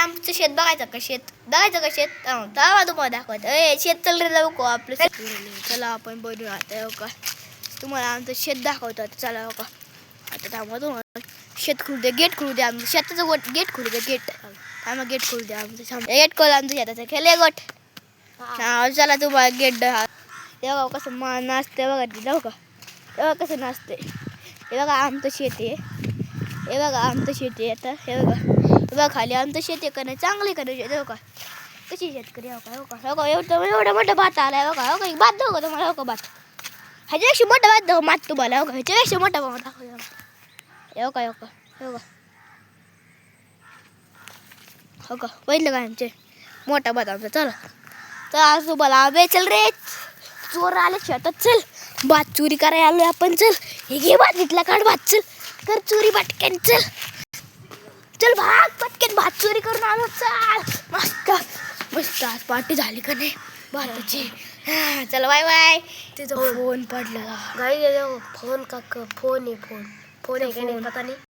आमचं शेत बघायचं का शेत तेव्हा तुम्हाला दाखवायचं शेत चल रे जाऊ का आपलं चला आपण बनवू आता हो का तुम्हाला आमचं शेत दाखवतो चला हो का आता त्यामुळे तुम्हाला शेत खोलू द्या गेट खोलू द्या आमचं शेताचं गेट खोलू द्या गेट त्यामुळे गेट खोलू द्या आमचं गेट खोल आमचं शेताचं खेळे गोट हा चला तुम्हाला गेट ते बघा कसं नाचते बघा ती जाऊ का तेव्हा कसं नाचते हे बघा आमचं शेत आहे हे बघा आमचं शेत आहे आता हे बघा खाली आमचं शेत आहे का नाही चांगले का नाही हो का कशी शेतकरी हो का एवढं मोठं भात आलाय हो का भात दाखव का तुम्हाला हो का भात ह्याच्यापेक्षा मोठं भात दाखव मात तुम्हाला हो का ह्याच्यापेक्षा मोठा भात दाखव हो का पहिलं काय आमचे मोठा भात आमचा चला तर आज तुम्हाला आंबे चल रे चोर आले शेतात चल भात चोरी करायला आलोय आपण चल हे घे भात घेतला काढ भात चल कर चोरी पटकन चल भात पटकन भात चोरी करून आलो चल मस्त मस्त आज पार्टी झाली का नाही भाताची चल बाय बाय तिचा फोन पडला गाई फोन का फोन आहे फोन आहे का नाही पता नाही